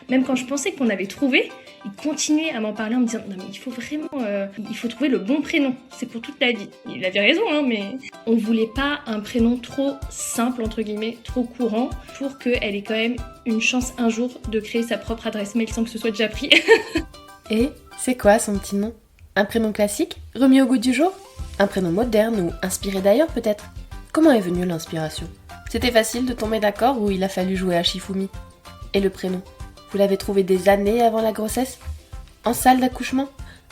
Même quand je pensais qu'on avait trouvé, il continuait à m'en parler en me disant non mais il faut vraiment, il faut trouver le bon prénom, c'est pour toute la vie. Il avait raison, hein, mais on voulait pas un prénom trop simple entre guillemets, trop courant, pour qu'elle ait quand même une chance un jour de créer sa propre adresse mail sans que ce soit déjà pris. Et c'est quoi son petit nom? Un prénom classique, remis au goût du jour? Un prénom moderne ou inspiré d'ailleurs peut-être? Comment est venue l'inspiration? C'était facile de tomber d'accord ou il a fallu jouer à Shifumi? Et le prénom? Vous l'avez trouvé des années avant la grossesse? En salle d'accouchement?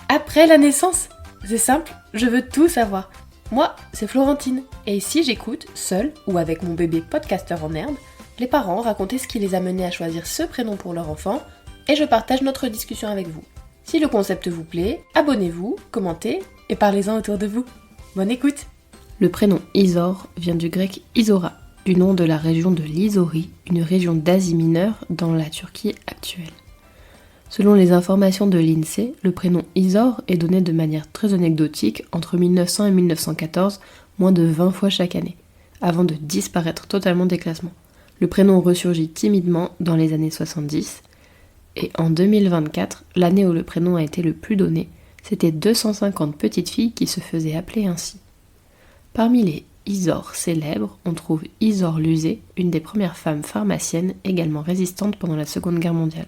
Après la naissance? C'est simple, je veux tout savoir. Moi, c'est Florentine, et ici j'écoute, seule ou avec mon bébé podcasteur en herbe, les parents raconter ce qui les a menés à choisir ce prénom pour leur enfant, et je partage notre discussion avec vous. Si le concept vous plaît, abonnez-vous, commentez et parlez-en autour de vous. Bonne écoute! Le prénom Izor vient du grec Izora, du nom de la région de l'Izori, une région d'Asie mineure dans la Turquie actuelle. Selon les informations de l'INSEE, le prénom Izor est donné de manière très anecdotique entre 1900 et 1914, moins de 20 fois chaque année, avant de disparaître totalement des classements. Le prénom ressurgit timidement dans les années 70, et en 2024, l'année où le prénom a été le plus donné, c'était 250 petites filles qui se faisaient appeler ainsi. Parmi les Izor célèbres, on trouve Izor Luzé, une des premières femmes pharmaciennes également résistantes pendant la Seconde Guerre mondiale.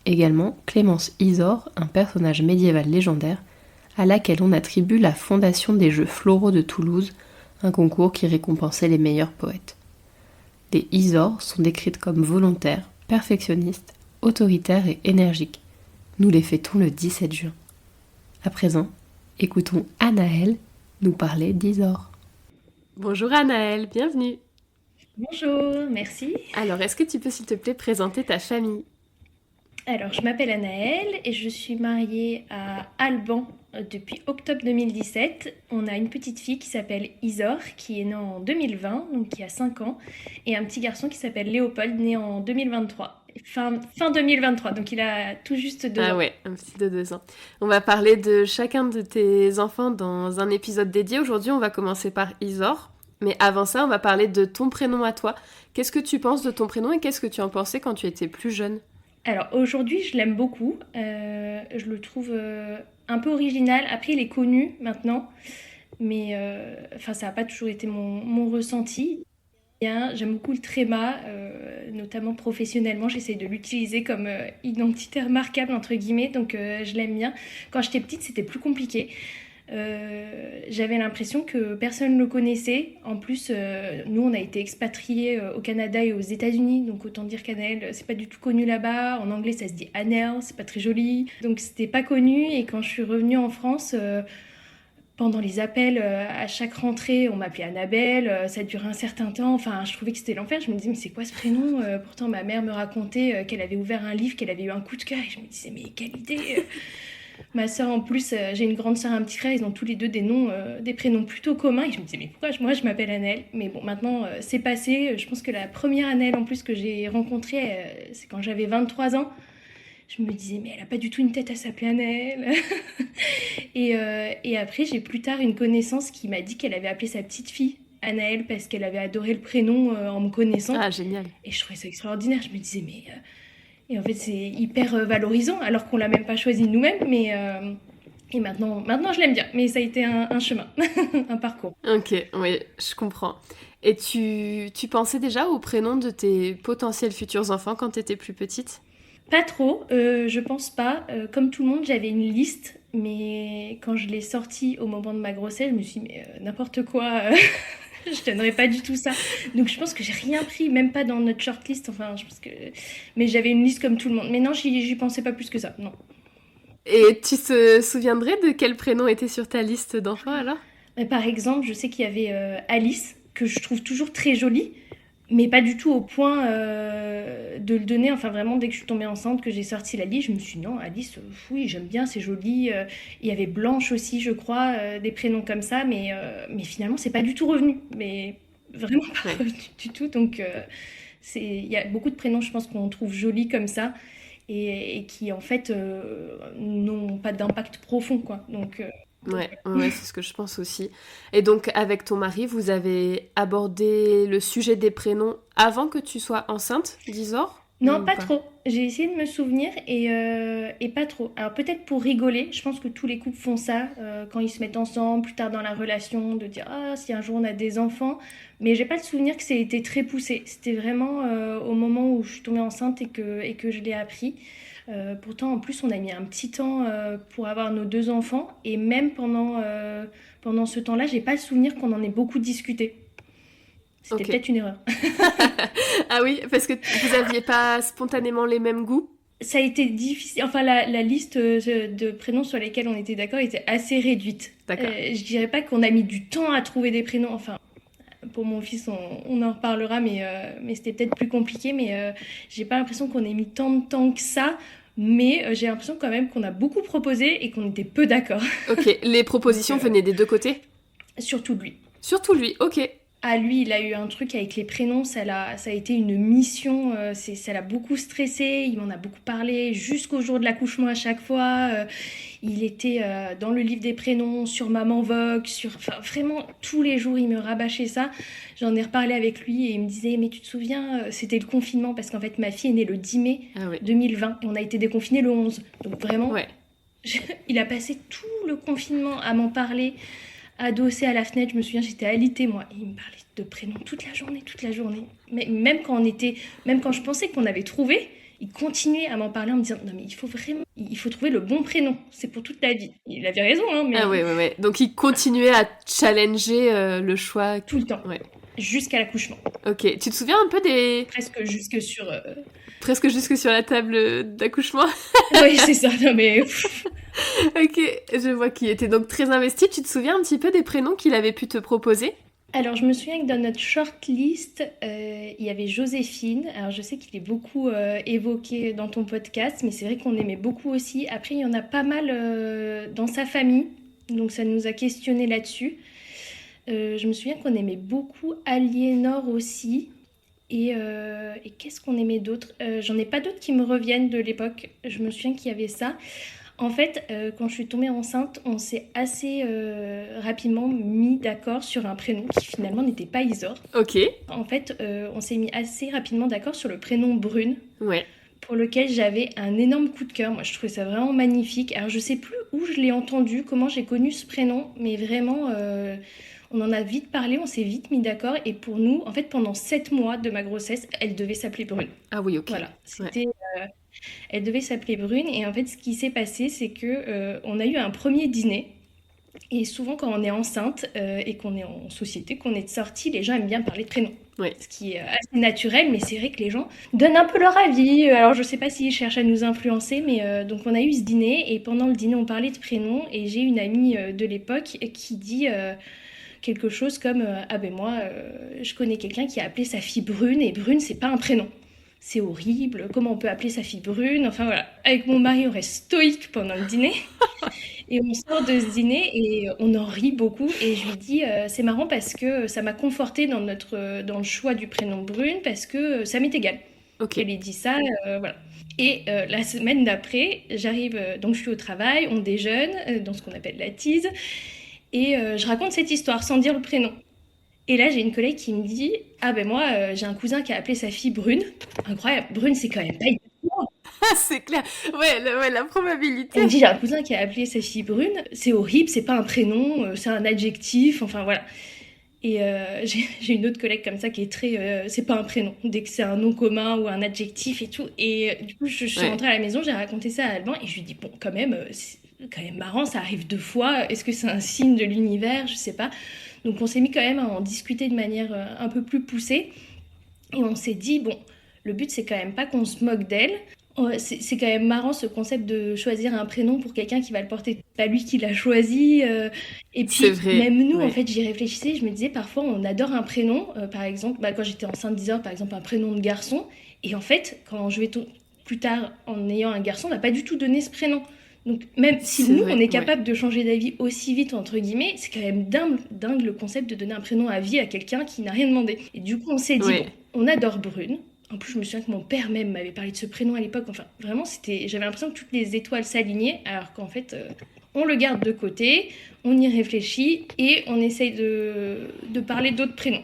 Également Clémence Izor, un personnage médiéval légendaire, à laquelle on attribue la fondation des Jeux Floraux de Toulouse, un concours qui récompensait les meilleurs poètes. Les Izor sont décrites comme volontaires, perfectionnistes, autoritaires et énergiques. Nous les fêtons le 17 juin. À présent, écoutons Anaëlle nous parler d'Izor. Bonjour Anaëlle, bienvenue. Bonjour, merci. Alors, est-ce que tu peux s'il te plaît présenter ta famille? Alors, je m'appelle Anaëlle et je suis mariée à Alban depuis octobre 2017. On a une petite fille qui s'appelle Izor, qui est née en 2020, donc qui a 5 ans, et un petit garçon qui s'appelle Léopold, né en 2023. Fin 2023, donc il a tout juste 2 ans. Ah ouais, un petit de 2 ans. On va parler de chacun de tes enfants dans un épisode dédié. Aujourd'hui, on va commencer par Izor. Mais avant ça, on va parler de ton prénom à toi. Qu'est-ce que tu penses de ton prénom et qu'est-ce que tu en pensais quand tu étais plus jeune? Alors aujourd'hui, je l'aime beaucoup. Je le trouve un peu original. Après, il est connu maintenant, mais ça n'a pas toujours été mon ressenti. Bien, j'aime beaucoup le tréma, notamment professionnellement. J'essaie de l'utiliser comme identité remarquable, entre guillemets, donc je l'aime bien. Quand j'étais petite, c'était plus compliqué. J'avais l'impression que personne ne le connaissait. En plus, nous, on a été expatriés au Canada et aux États-Unis, donc autant dire qu'Anaëlle, c'est pas du tout connu là-bas. En anglais, ça se dit Annelle, c'est pas très joli. Donc, c'était pas connu. Et quand je suis revenue en France, pendant les appels à chaque rentrée, on m'appelait Annabelle, ça durait un certain temps, enfin je trouvais que c'était l'enfer, je me disais mais c'est quoi ce prénom? Pourtant ma mère me racontait qu'elle avait ouvert un livre, qu'elle avait eu un coup de cœur, et je me disais mais quelle idée. Ma soeur en plus, j'ai une grande soeur et un petit frère, ils ont tous les deux des noms, des prénoms plutôt communs, et je me disais mais pourquoi moi je m'appelle Annelle? Mais bon maintenant c'est passé, je pense que la première Annelle en plus que j'ai rencontrée, c'est quand j'avais 23 ans. Je me disais, mais elle a pas du tout une tête à s'appeler Anaëlle. Et après, j'ai plus tard une connaissance qui m'a dit qu'elle avait appelé sa petite fille Anaëlle parce qu'elle avait adoré le prénom en me connaissant. Ah, génial. Et je trouvais ça extraordinaire. Je me disais, mais... Et en fait, c'est hyper valorisant, alors qu'on l'a même pas choisi nous-mêmes. Mais... Et maintenant, je l'aime bien. Mais ça a été un chemin, un parcours. Ok, oui, je comprends. Et tu pensais déjà au prénom de tes potentiels futurs enfants quand tu étais plus petite? Pas trop, je pense pas. Comme tout le monde, j'avais une liste, mais quand je l'ai sortie au moment de ma grossesse, je me suis dit, mais n'importe quoi, je donnerais pas du tout ça. Donc je pense que j'ai rien pris, même pas dans notre shortlist, enfin, je pense que... Mais j'avais une liste comme tout le monde. Mais non, j'y pensais pas plus que ça, non. Et tu te souviendrais de quel prénom était sur ta liste d'enfants alors? Par exemple, je sais qu'il y avait Alice, que je trouve toujours très jolie, mais pas du tout au point de le donner. Enfin, vraiment, dès que je suis tombée enceinte, que j'ai sorti la liste, je me suis dit non, Alice, oui, j'aime bien, c'est joli. Il y avait Blanche aussi, je crois, des prénoms comme ça, mais finalement, c'est pas du tout revenu. Mais vraiment pas revenu du tout. Donc, il y a beaucoup de prénoms, je pense, qu'on trouve jolis comme ça et qui, en fait, n'ont pas d'impact profond, quoi. Donc, Ouais, c'est ce que je pense aussi. Et donc, avec ton mari, vous avez abordé le sujet des prénoms avant que tu sois enceinte d'Izor? Non, ou pas pas? trop. J'ai essayé de me souvenir et pas trop. Alors peut-être pour rigoler, je pense que tous les couples font ça quand ils se mettent ensemble, plus tard dans la relation, de dire ah si un jour on a des enfants. Mais j'ai pas le souvenir que ça ait été très poussé. C'était vraiment au moment où je suis tombée enceinte et que je l'ai appris. Pourtant en plus on a mis un petit temps pour avoir nos deux enfants et même pendant ce temps-là, j'ai pas le souvenir qu'on en ait beaucoup discuté. C'était Ok. peut-être une erreur. Ah oui, parce que vous aviez pas spontanément les mêmes goûts? Ça a été difficile. Enfin, la liste de prénoms sur lesquels on était d'accord était assez réduite. D'accord. Je dirais pas qu'on a mis du temps à trouver des prénoms. Enfin, pour mon fils, on en reparlera, mais c'était peut-être plus compliqué. Mais j'ai pas l'impression qu'on ait mis tant de temps que ça. Mais j'ai l'impression quand même qu'on a beaucoup proposé et qu'on était peu d'accord. Ok, les Donc, propositions venaient des deux côtés? surtout de lui. Surtout lui, ok. Ah, lui, il a eu un truc avec les prénoms, ça a été une mission, ça l'a beaucoup stressé, il m'en a beaucoup parlé jusqu'au jour de l'accouchement à chaque fois. Il était dans le livre des prénoms, sur Maman Vogue, enfin, vraiment tous les jours, il me rabâchait ça. J'en ai reparlé avec lui et il me disait, mais tu te souviens, c'était le confinement, parce qu'en fait, ma fille est née le 10 mai Ah ouais. 2020 et on a été déconfinés le 11. Donc vraiment, Ouais. il a passé tout le confinement à m'en parler, adossée à la fenêtre. Je me souviens, j'étais alitée, moi. Et il me parlait de prénoms toute la journée, toute la journée. Mais même quand je pensais qu'on avait trouvé, il continuait à m'en parler en me disant, non mais il faut trouver le bon prénom. C'est pour toute la vie. Il avait raison, hein, Ah mais ouais, ouais, ouais. Donc il continuait à challenger le choix. tout le temps. Ouais. Jusqu'à l'accouchement. Ok. Tu te souviens un peu des... Presque jusque sur... Presque jusque sur la table d'accouchement? Oui, c'est ça. Non mais... Ok, je vois qu'il était donc très investi. Tu te souviens un petit peu des prénoms qu'il avait pu te proposer? Alors, je me souviens que dans notre shortlist, il y avait Joséphine. Alors, je sais qu'il est beaucoup évoqué dans ton podcast, mais c'est vrai qu'on aimait beaucoup aussi. Après, il y en a pas mal dans sa famille, donc ça nous a questionné là-dessus. Je me souviens qu'on aimait beaucoup Aliénor aussi. Et qu'est-ce qu'on aimait d'autre? J'en ai pas d'autres qui me reviennent de l'époque. Je me souviens qu'il y avait ça. En fait, quand je suis tombée enceinte, on s'est assez rapidement mis d'accord sur un prénom qui finalement n'était pas Isor. Ok. En fait, on s'est mis assez rapidement d'accord sur le prénom Brune, Ouais. pour lequel j'avais un énorme coup de cœur. Moi, je trouvais ça vraiment magnifique. Alors, je sais plus où je l'ai entendu, comment j'ai connu ce prénom, mais vraiment, on en a vite parlé, on s'est vite mis d'accord. Et pour nous, en fait, pendant 7 mois de ma grossesse, elle devait s'appeler Brune. Ah oui, ok. Voilà, Ouais. elle devait s'appeler Brune. Et en fait, ce qui s'est passé, c'est que on a eu un premier dîner. Et souvent, quand on est enceinte et qu'on est en société, qu'on est de sortie, les gens aiment bien parler de prénoms. Ouais. Ce qui est assez naturel, mais c'est vrai que les gens donnent un peu leur avis. Alors, je sais pas s'ils cherchent à nous influencer, mais donc on a eu ce dîner et pendant le dîner, on parlait de prénoms. Et j'ai une amie de l'époque qui dit quelque chose comme ah ben moi, je connais quelqu'un qui a appelé sa fille Brune et Brune, c'est pas un prénom. C'est horrible, comment on peut appeler sa fille Brune? Enfin voilà, avec mon mari, on reste stoïque pendant le dîner. Et on sort de ce dîner et on en rit beaucoup. Et je lui dis, c'est marrant parce que ça m'a confortée dans le choix du prénom Brune parce que ça m'est égal Ok. qu'elle ait dit ça. Voilà. Et la semaine d'après, j'arrive, donc je suis au travail, on déjeune dans ce qu'on appelle la tease. Et je raconte cette histoire sans dire le prénom. Et là, j'ai une collègue qui me dit, ah ben moi, j'ai un cousin qui a appelé sa fille Brune. Incroyable, Brune, c'est quand même pas... Ah, c'est clair. Ouais, la probabilité. Elle me dit, j'ai un cousin qui a appelé sa fille Brune, c'est horrible, c'est pas un prénom, c'est un adjectif, enfin voilà. Et j'ai une autre collègue comme ça qui est très, c'est pas un prénom, dès que c'est un nom commun ou un adjectif et tout. Et du coup, je suis Ouais. rentrée à la maison, j'ai raconté ça à Alban et je lui dis, bon, quand même, c'est quand même marrant, ça arrive 2 fois, est-ce que c'est un signe de l'univers? Je sais pas. Donc on s'est mis quand même à en discuter de manière un peu plus poussée. Et on s'est dit, bon, le but c'est quand même pas qu'on se moque d'elle. C'est quand même marrant ce concept de choisir un prénom pour quelqu'un qui va le porter. C'est pas lui qui l'a choisi. Et C'est puis, vrai. même nous, en Ouais. fait, j'y réfléchissais. Je me disais, parfois, on adore un prénom. Par exemple, bah, quand j'étais enceinte d'10 heures, par exemple, un prénom de garçon. Et en fait, quand je vais plus tard, en ayant un garçon, on n'a pas du tout donné ce prénom. Donc, même si C'est nous, on vrai. est Ouais. capable de changer d'avis aussi vite, entre guillemets, c'est quand même dingue, dingue le concept de donner un prénom à vie à quelqu'un qui n'a rien demandé. Et du coup, on s'est dit, bon, Ouais. on adore Brune. En plus, je me souviens que mon père même m'avait parlé de ce prénom à l'époque. Enfin, vraiment, j'avais l'impression que toutes les étoiles s'alignaient, alors qu'en fait, on le garde de côté, on y réfléchit et on essaye de parler d'autres prénoms.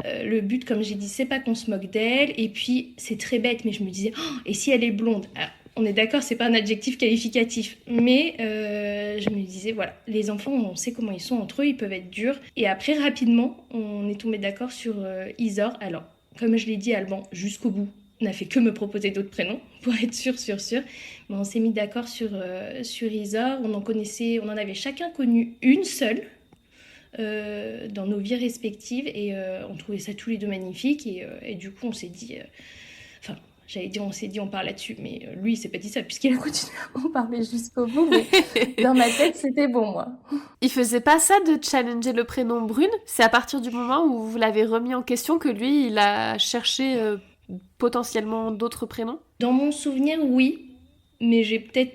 Le but, comme j'ai dit, c'est pas qu'on se moque d'elle. Et puis, c'est très bête, mais je me disais, oh, et si elle est blonde? Alors, on est d'accord, c'est pas un adjectif qualificatif, mais je me disais, voilà, les enfants, on sait comment ils sont entre eux, ils peuvent être durs. Et après, rapidement, on est tombé d'accord sur Isor. Alors, comme je l'ai dit, Alban, jusqu'au bout, n'a fait que me proposer d'autres prénoms, pour être sûr. Mais on s'est mis d'accord sur Isor. On en avait chacun connu une seule dans nos vies respectives, et on trouvait ça tous les deux magnifiques. Et du coup, on s'est dit... on s'est dit, on parle là-dessus, mais lui, il s'est pas dit ça, puisqu'il a continué à en parler jusqu'au bout, mais dans ma tête, c'était bon, moi. Il faisait pas ça de challenger le prénom Brune? C'est à partir du moment où vous l'avez remis en question que lui, il a cherché potentiellement d'autres prénoms? Dans mon souvenir, oui, mais Ok.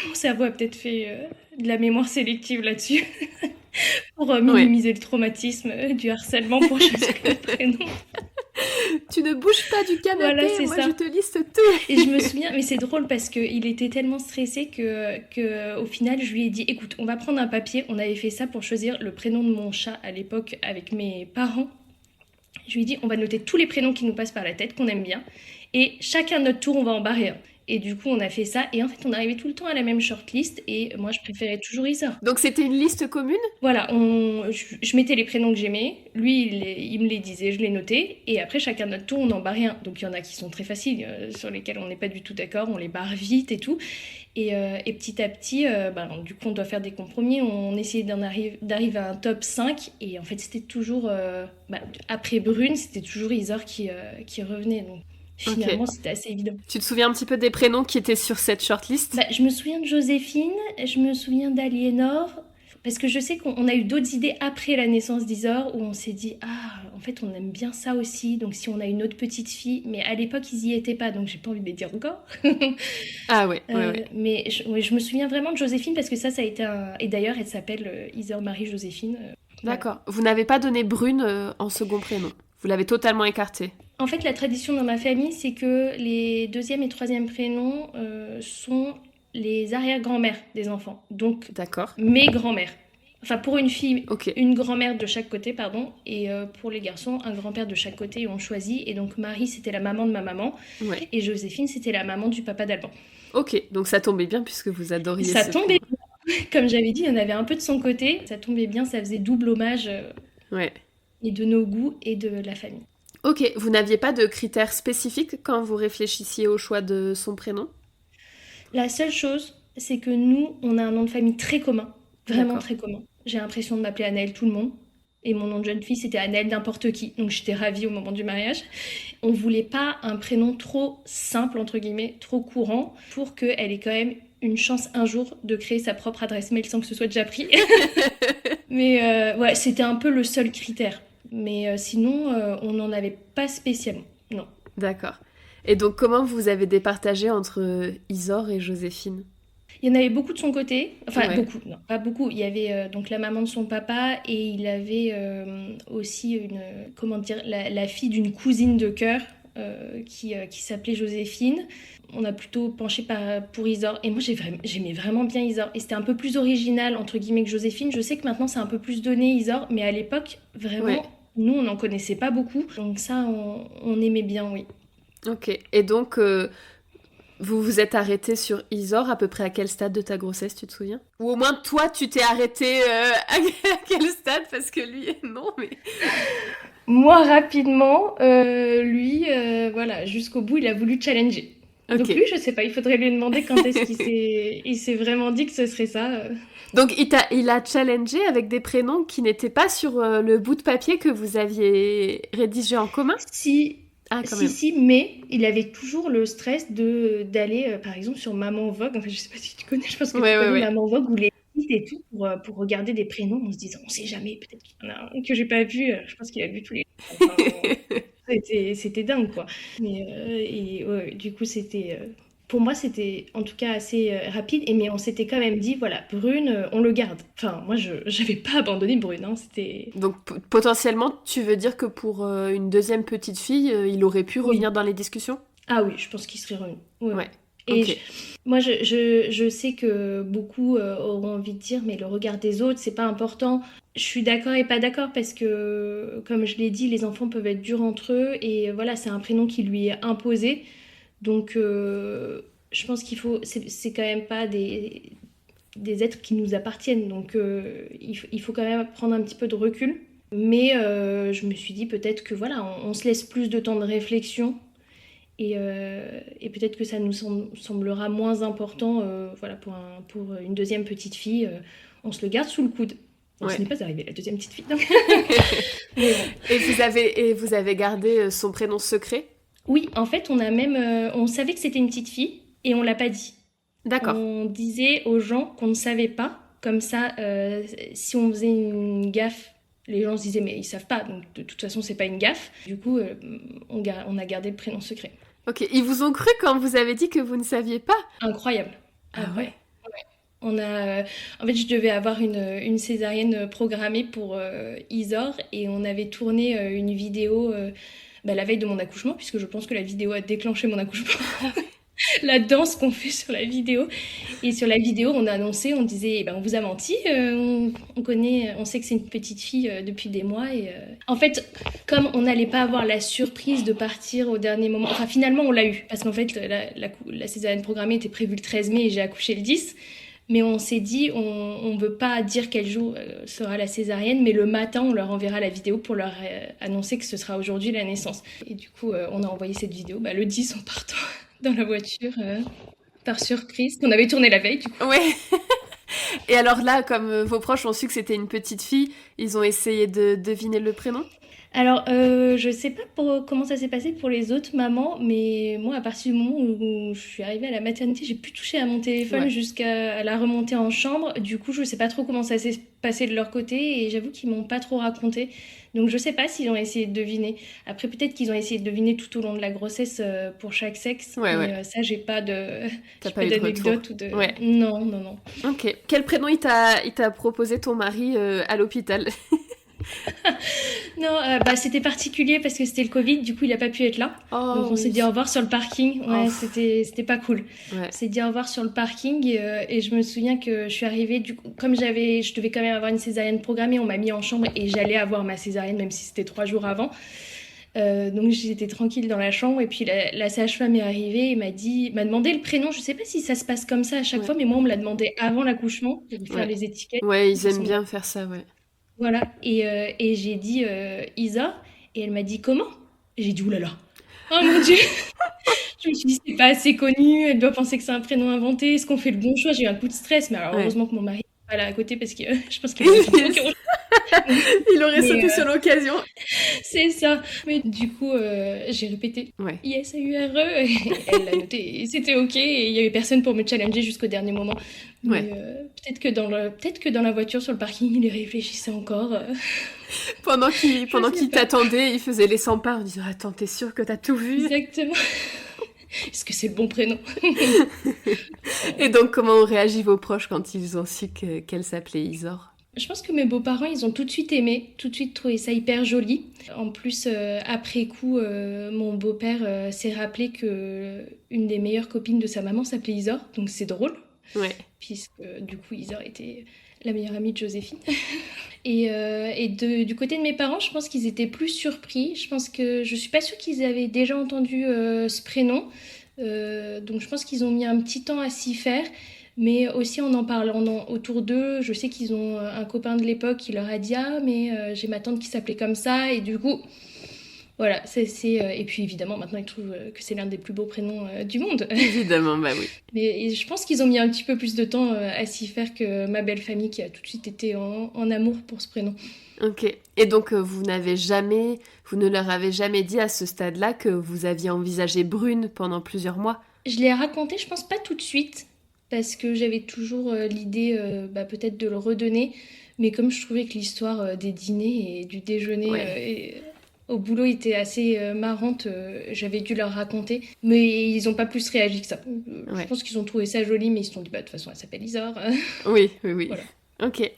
mon cerveau a peut-être fait de la mémoire sélective là-dessus, pour Ouais. minimiser le traumatisme du harcèlement pour choisir le prénom. Tu ne bouges pas du canapé, Voilà, c'est moi ça. je te liste tout. Et je me souviens, mais c'est drôle parce qu'il était tellement stressé que au final, je lui ai dit, écoute, on va prendre un papier. On avait fait ça pour choisir le prénom de mon chat à l'époque avec mes parents. Je lui ai dit, on va noter tous les prénoms qui nous passent par la tête, qu'on aime bien. Et chacun notre tour, on va en barrer un. Et du coup, on a fait ça. Et en fait, on arrivait tout le temps à la même shortlist. Et moi, je préférais toujours Isor. Donc c'était une liste commune? Voilà, je mettais les prénoms que j'aimais, lui il me les disait, je les notais, et après chacun notre tour on en barrait un. Donc il y en a qui sont très faciles, sur lesquels on n'est pas du tout d'accord, on les barre vite et tout. Et petit à petit, du coup on doit faire des compromis, on essayait d'arriver à un top 5, et en fait c'était toujours, après Brune, c'était toujours Isor qui revenait. Donc finalement Ok. c'était assez évident. Tu te souviens un petit peu des prénoms qui étaient sur cette shortlist? Je me souviens de Joséphine, je me souviens d'Aliénor, parce que je sais qu'on a eu d'autres idées après la naissance d'Isor, où on s'est dit, ah, en fait, on aime bien ça aussi, donc si on a une autre petite fille, mais à l'époque, ils y étaient pas, donc j'ai pas envie de les dire encore. Ah ouais, ouais. Mais je me souviens vraiment de Joséphine, parce que ça a été un... Et d'ailleurs, elle s'appelle Isor Marie-Joséphine. Voilà. D'accord. Vous n'avez pas donné Brune en second prénom. Vous l'avez totalement écarté. En fait, la tradition dans ma famille, c'est que les deuxième et troisième prénoms sont les arrière-grand-mères des enfants. Donc, D'accord. mes grands-mères. Enfin, pour une fille, Ok. une grand-mère de chaque côté, pardon. Et pour les garçons, un grand-père de chaque côté, et on choisit. Et donc, Marie, c'était la maman de ma maman. Ouais. Et Joséphine, c'était la maman du papa d'Alban. Ok. Donc ça tombait bien puisque vous adoriez Ça ce tombait prénom. bien. Comme j'avais dit, il y en avait un peu de son côté. Ça tombait bien, ça faisait double hommage Ouais. et de nos goûts et de la famille. Ok. Vous n'aviez pas de critères spécifiques quand vous réfléchissiez au choix de son prénom? La seule chose, c'est que nous, on a un nom de famille très commun, vraiment D'accord. très commun. J'ai l'impression de m'appeler Anaëlle tout le monde. Et mon nom de jeune fille, c'était Anaëlle n'importe qui. Donc j'étais ravie au moment du mariage. On voulait pas un prénom trop simple, entre guillemets, trop courant, pour qu'elle ait quand même une chance un jour de créer sa propre adresse mail sans que ce soit déjà pris. Mais ouais, c'était un peu le seul critère. Mais sinon, on n'en avait pas spécialement. Non. D'accord. Et donc comment vous avez départagé entre Isor et Joséphine? Il y en avait beaucoup de son côté, enfin Ouais. beaucoup, non, pas beaucoup. Il y avait donc la maman de son papa, et il avait aussi comment dire, la fille d'une cousine de cœur qui s'appelait Joséphine. On a plutôt penché pour Isor, et moi j'aimais vraiment bien Isor. Et c'était un peu plus original, entre guillemets, que Joséphine. Je sais que maintenant c'est un peu plus donné Isor, mais à l'époque, Ouais. vraiment, nous on n'en connaissait pas beaucoup. Donc ça, on aimait bien, oui. Ok. Et donc vous vous êtes arrêté sur Isor à peu près à quel stade de ta grossesse, tu te souviens? Ou au moins toi, tu t'es arrêté à quel stade? Parce que lui, non, mais... Moi, rapidement, lui, voilà, jusqu'au bout, il a voulu challenger. Donc Ok. lui, je sais pas, il faudrait lui demander quand est-ce il s'est vraiment dit que ce serait ça. Donc il a challengé avec des prénoms qui n'étaient pas sur le bout de papier que vous aviez rédigé en commun? Si, Ah, quand même. mais il avait toujours le stress d'aller, par exemple, sur Maman Vogue. Enfin, je sais pas si tu connais, je pense que tu Ouais, connais ouais. Maman Vogue, ou les sites et tout, pour regarder des prénoms en se disant, on sait jamais, peut-être qu'il y en a un que j'ai pas vu. Je pense qu'il a vu tous les... Enfin, c'était dingue, quoi. Mais et ouais, du coup, pour moi, c'était en tout cas assez rapide. Mais on s'était quand même dit, voilà, Brune, on le garde. Enfin, moi, je n'avais pas abandonné Brune. Hein, c'était... Donc potentiellement, tu veux dire que pour une deuxième petite fille, il aurait pu Oui. revenir dans les discussions? Ah oui, je pense qu'il serait revenu. Ouais, Ouais. ouais. Et Ok. moi, je sais que beaucoup auront envie de dire, mais le regard des autres, c'est pas important. Je suis d'accord et pas d'accord parce que, comme je l'ai dit, les enfants peuvent être durs entre eux et voilà, c'est un prénom qui lui est imposé. Donc, je pense c'est quand même pas des êtres qui nous appartiennent. Donc, il faut quand même prendre un petit peu de recul. Mais je me suis dit peut-être que voilà, on se laisse plus de temps de réflexion et peut-être que ça nous semblera moins important voilà, pour une deuxième petite fille. On se le garde sous le coude. Bon, ce Ouais. n'est pas arrivé, la deuxième petite fille. Mais bon. Et vous avez gardé son prénom secret? Oui, en fait, on savait que c'était une petite fille et on l'a pas dit. D'accord. On disait aux gens qu'on ne savait pas. Comme ça, si on faisait une gaffe, les gens se disaient mais ils savent pas. Donc de toute façon, c'est pas une gaffe. Du coup, on a gardé le prénom secret. Ok. Ils vous ont cru quand vous avez dit que vous ne saviez pas? Incroyable. Ah Ah ouais. ouais. En fait, je devais avoir une césarienne programmée pour Isor et on avait tourné une vidéo la veille de mon accouchement, puisque je pense que la vidéo a déclenché mon accouchement. La danse qu'on fait sur la vidéo. Et sur la vidéo, on a annoncé, on disait, eh ben, on vous a menti, on connaît, on sait que c'est une petite fille depuis des mois. En fait, comme on n'allait pas avoir la surprise de partir au dernier moment, enfin finalement on l'a eu, parce qu'en fait la césarienne programmée était prévue le 13 mai et j'ai accouché le 10. Mais on s'est dit, on ne veut pas dire quel jour sera la césarienne, mais le matin, on leur enverra la vidéo pour leur annoncer que ce sera aujourd'hui la naissance. Et du coup, on a envoyé cette vidéo le 10 en partant dans la voiture, par surprise, qu'on avait tourné la veille, du coup. Ouais. Et alors là, comme vos proches ont su que c'était une petite fille, ils ont essayé de deviner le prénom? Alors, je sais pas comment ça s'est passé pour les autres mamans, mais moi, à partir du moment où je suis arrivée à la maternité, j'ai pu toucher à mon téléphone Ouais. jusqu'à la remontée en chambre. Du coup, je sais pas trop comment ça s'est passé de leur côté et j'avoue qu'ils m'ont pas trop raconté. Donc, je sais pas s'ils ont essayé de deviner. Après, peut-être qu'ils ont essayé de deviner tout au long de la grossesse pour chaque sexe, Ouais, mais ouais. ça, T'as j'ai pas pas eu de retour. d'anecdote ou de. Ouais. Non, non, non. Ok. Quel prénom il t'a proposé ton mari à l'hôpital? Non, c'était particulier parce que c'était le Covid, du coup il a pas pu être là. Oh Donc on s'est oui. dit au revoir sur le parking. Oh. Ouais, c'était pas cool. Ouais. On s'est dit au revoir sur le parking et je me souviens que je suis arrivée du coup, comme je devais quand même avoir une césarienne programmée, on m'a mis en chambre et j'allais avoir ma césarienne même si c'était 3 jours avant. Donc j'étais tranquille dans la chambre et puis la sage-femme est arrivée et m'a demandé le prénom. Je sais pas si ça se passe comme ça à chaque Ouais. fois, mais moi on me l'a demandé avant l'accouchement pour faire Ouais. les étiquettes. Ouais, De ils toute aiment façon, bien faire ça, ouais. voilà, et j'ai dit Isa, et elle m'a dit comment? Et j'ai dit oulala. Oh mon Dieu! Je me suis dit c'est pas assez connu, elle doit penser que c'est un prénom inventé, est-ce qu'on fait le bon choix? J'ai eu un coup de stress, mais alors Ouais. heureusement que mon mari n'est pas là à côté parce que je pense qu'il aurait fait bloquer au Il aurait mais sauté sur l'occasion. c'est ça. Mais du coup, j'ai répété Ouais. ISAURE et elle l'a noté et c'était OK et il y avait personne pour me challenger jusqu'au dernier moment. Mais Ouais. peut-être que dans la voiture sur le parking, il y réfléchissait encore. Pendant qu'il Je pendant sais qu'il pas. t'attendait, il faisait les 100 pas en disant attends, t'es sûr que t'as tout vu? Exactement. Est-ce que c'est le bon prénom? Et donc comment ont réagi vos proches quand ils ont su qu'elle s'appelait Isor? Je pense que mes beaux-parents, ils ont tout de suite aimé, tout de suite trouvé ça hyper joli. En plus, après coup, mon beau-père s'est rappelé que une des meilleures copines de sa maman s'appelait Isor, donc c'est drôle, Ouais. puisque du coup Isor était la meilleure amie de Joséphine. Du côté de mes parents, je pense qu'ils étaient plus surpris. Je suis pas sûre qu'ils avaient déjà entendu ce prénom. Donc je pense qu'ils ont mis un petit temps à s'y faire. Mais aussi en parlant autour d'eux, je sais qu'ils ont un copain de l'époque qui leur a dit ah mais j'ai ma tante qui s'appelait comme ça et du coup voilà et puis évidemment maintenant ils trouvent que c'est l'un des plus beaux prénoms du monde. Évidemment, bah oui. Mais je pense qu'ils ont mis un petit peu plus de temps à s'y faire que ma belle famille qui a tout de suite été en amour pour ce prénom. Ok. Et donc vous ne leur avez jamais dit à ce stade-là que vous aviez envisagé Brune pendant plusieurs mois? Je l'ai raconté, je pense pas tout de suite, parce que j'avais toujours l'idée peut-être de le redonner, mais comme je trouvais que l'histoire des dîners et du déjeuner Ouais. au boulot était assez marrante, j'avais dû leur raconter, mais ils ont pas plus réagi que ça. Je Ouais. pense qu'ils ont trouvé ça joli, mais ils se sont dit bah de toute façon elle s'appelle Isor. Oui, oui, oui. Voilà. Ok.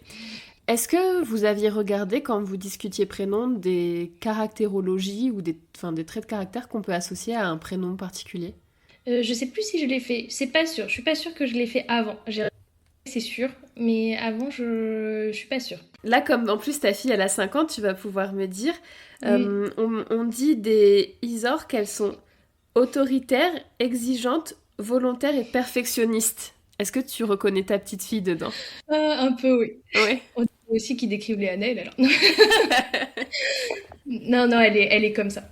Est-ce que vous aviez regardé, quand vous discutiez prénom, des caractérologies ou des traits de caractère qu'on peut associer à un prénom particulier? Je sais plus si je l'ai fait. C'est pas sûr. Je suis pas sûre que je l'ai fait avant. C'est sûr, mais avant, je suis pas sûre. Là, comme en plus ta fille elle a 5 ans, tu vas pouvoir me dire, Oui. on dit des Isor qu'elles sont autoritaires, exigeantes, volontaires et perfectionnistes. Est-ce que tu reconnais ta petite fille dedans? Un peu, oui. Ouais. On dit aussi qu'ils décrivent les Annelles, alors. Non, non, elle est comme ça.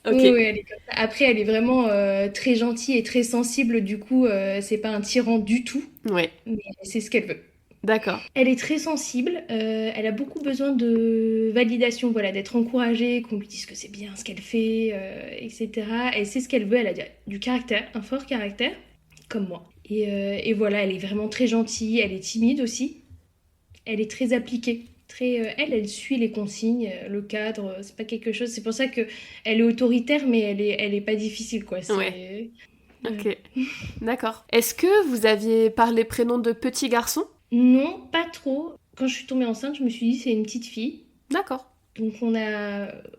Oui, Ok. oui, elle est comme ça. Après, elle est vraiment très gentille et très sensible. Du coup, c'est pas un tyran du tout, Ouais. mais c'est ce qu'elle veut. D'accord. Elle est très sensible. Elle a beaucoup besoin de validation, voilà, d'être encouragée, qu'on lui dise que c'est bien ce qu'elle fait, etc. Et c'est ce qu'elle veut. Elle a du caractère, un fort caractère, comme moi. Et voilà, elle est vraiment très gentille. Elle est timide aussi. Elle est très appliquée. Elle suit les consignes, le cadre, c'est pas quelque chose. C'est pour ça que elle est autoritaire, mais elle est pas difficile, quoi. Ouais. Ouais. Ok. D'accord. Est-ce que vous aviez parlé prénom de petit garçon? Non, pas trop. Quand je suis tombée enceinte, je me suis dit c'est une petite fille. D'accord. Donc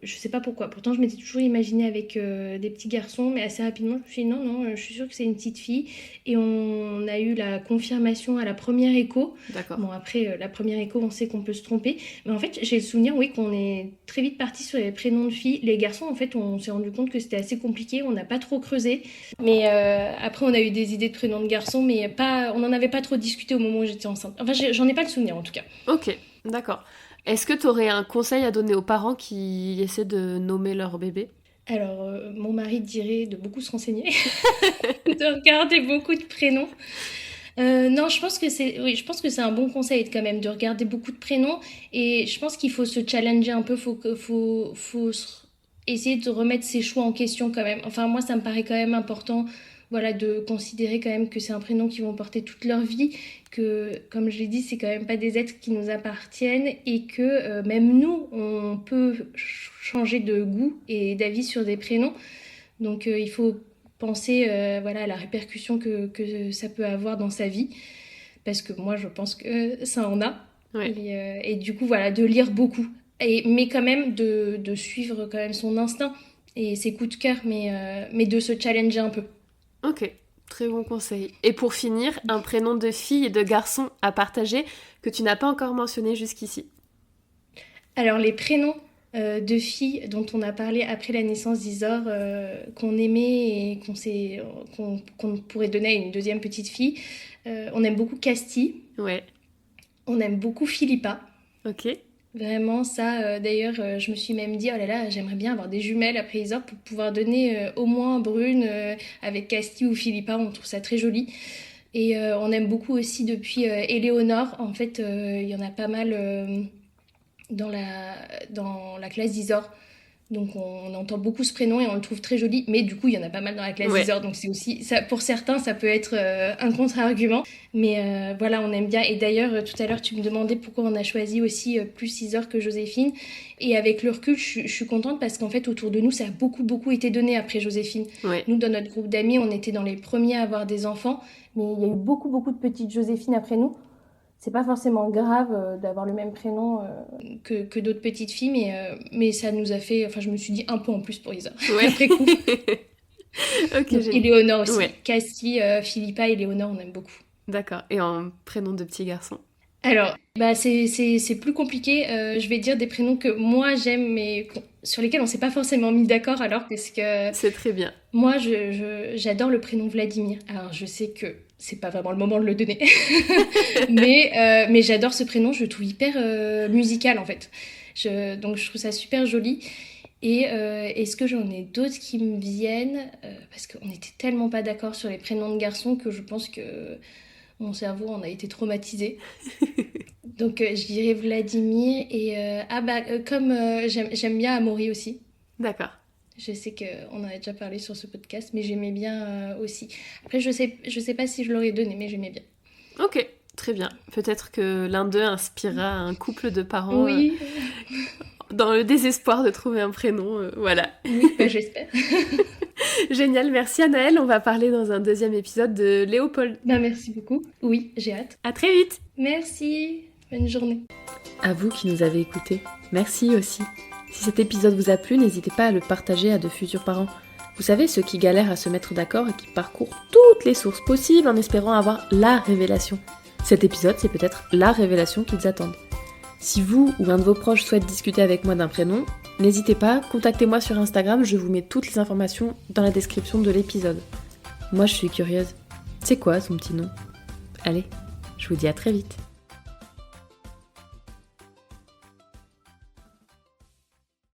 je sais pas pourquoi. Pourtant, je m'étais toujours imaginée avec des petits garçons, mais assez rapidement, je me suis dit non, non, je suis sûre que c'est une petite fille. Et on a eu la confirmation à la première écho. D'accord. Bon, après, la première écho, on sait qu'on peut se tromper. Mais en fait, j'ai le souvenir, oui, qu'on est très vite parti sur les prénoms de filles. Les garçons, en fait, on s'est rendu compte que c'était assez compliqué. On n'a pas trop creusé. Mais après, on a eu des idées de prénoms de garçons, mais on n'en avait pas trop discuté au moment où j'étais enceinte. Enfin, j'en ai pas le souvenir, en tout cas. Ok. D'accord. Est-ce que tu aurais un conseil à donner aux parents qui essaient de nommer leur bébé? Alors, mon mari dirait de beaucoup se renseigner, de regarder beaucoup de prénoms. Non, oui, je pense que c'est un bon conseil quand même de regarder beaucoup de prénoms. Et je pense qu'il faut se challenger un peu, essayer de remettre ses choix en question quand même. Enfin, moi, ça me paraît quand même important, voilà, de considérer quand même que c'est un prénom qu'ils vont porter toute leur vie, que, comme je l'ai dit, c'est quand même pas des êtres qui nous appartiennent et que même nous, on peut changer de goût et d'avis sur des prénoms. Donc, il faut penser voilà, à la répercussion que ça peut avoir dans sa vie, parce que moi je pense que ça en a. Ouais. Et du coup voilà, de lire beaucoup, mais quand même de suivre quand même son instinct et ses coups de cœur, mais de se challenger un peu. Ok. Très bon conseil. Et pour finir, un prénom de fille et de garçon à partager que tu n'as pas encore mentionné jusqu'ici. Alors les prénoms de filles dont on a parlé après la naissance d'Isor, qu'on aimait et qu'on pourrait donner à une deuxième petite fille, on aime beaucoup Castille, Ouais. on aime beaucoup Philippa. Ok. Vraiment, ça, d'ailleurs, je me suis même dit, oh là là, j'aimerais bien avoir des jumelles après Isor pour pouvoir donner au moins Brune avec Castille ou Philippa, on trouve ça très joli. Et on aime beaucoup aussi depuis Éléonore, en fait, il y en a pas mal dans la classe d'Isor. Donc on entend beaucoup ce prénom et on le trouve très joli, mais du coup il y en a pas mal dans la classe Ouais. d'Isor, donc c'est aussi, ça, pour certains ça peut être un contre-argument, mais voilà, on aime bien. Et d'ailleurs tout à l'heure tu me demandais pourquoi on a choisi aussi plus Isor que Joséphine, et avec le recul je suis contente parce qu'en fait autour de nous ça a beaucoup été donné après Joséphine. Ouais. Nous dans notre groupe d'amis on était dans les premiers à avoir des enfants, mais il y a eu beaucoup de petites Joséphine après nous. C'est pas forcément grave d'avoir le même prénom que d'autres petites filles, mais ça nous a fait. Enfin, je me suis dit un peu en plus pour Isa. Ouais. Après coup. Ok, Donc, génial. Éléonore aussi. Ouais. Cassie, Philippa, Éléonore, on aime beaucoup. D'accord. Et en prénom de petit garçon? Alors, bah, c'est plus compliqué. Je vais dire des prénoms que moi j'aime, mais sur lesquels on s'est pas forcément mis d'accord alors, parce que C'est très bien. moi j'adore le prénom Vladimir. Alors, je sais que c'est pas vraiment le moment de le donner. mais j'adore ce prénom, je le trouve hyper musical en fait. Donc je trouve ça super joli. Et est-ce que j'en ai d'autres qui me viennent parce qu'on était tellement pas d'accord sur les prénoms de garçons que je pense que mon cerveau en a été traumatisé. Donc je dirais Vladimir et comme j'aime bien Amaury aussi. D'accord. Je sais qu'on en a déjà parlé sur ce podcast, mais j'aimais bien aussi. Après, je sais pas si je l'aurais donné, mais j'aimais bien. Ok, très bien. Peut-être que l'un d'eux inspirera un couple de parents Oui, dans le désespoir de trouver un prénom. Voilà. oui, bah, j'espère. Génial, merci Anaëlle. On va parler dans un deuxième épisode de Léopold. Bah, merci beaucoup. Oui, j'ai hâte. À très vite. Merci. Bonne journée. À vous qui nous avez écoutés, merci aussi. Si cet épisode vous a plu, n'hésitez pas à le partager à de futurs parents. Vous savez, ceux qui galèrent à se mettre d'accord et qui parcourent toutes les sources possibles en espérant avoir la révélation. Cet épisode, c'est peut-être la révélation qu'ils attendent. Si vous ou un de vos proches souhaite discuter avec moi d'un prénom, n'hésitez pas, contactez-moi sur Instagram, je vous mets toutes les informations dans la description de l'épisode. Moi, je suis curieuse. C'est quoi son petit nom ? Allez, je vous dis à très vite.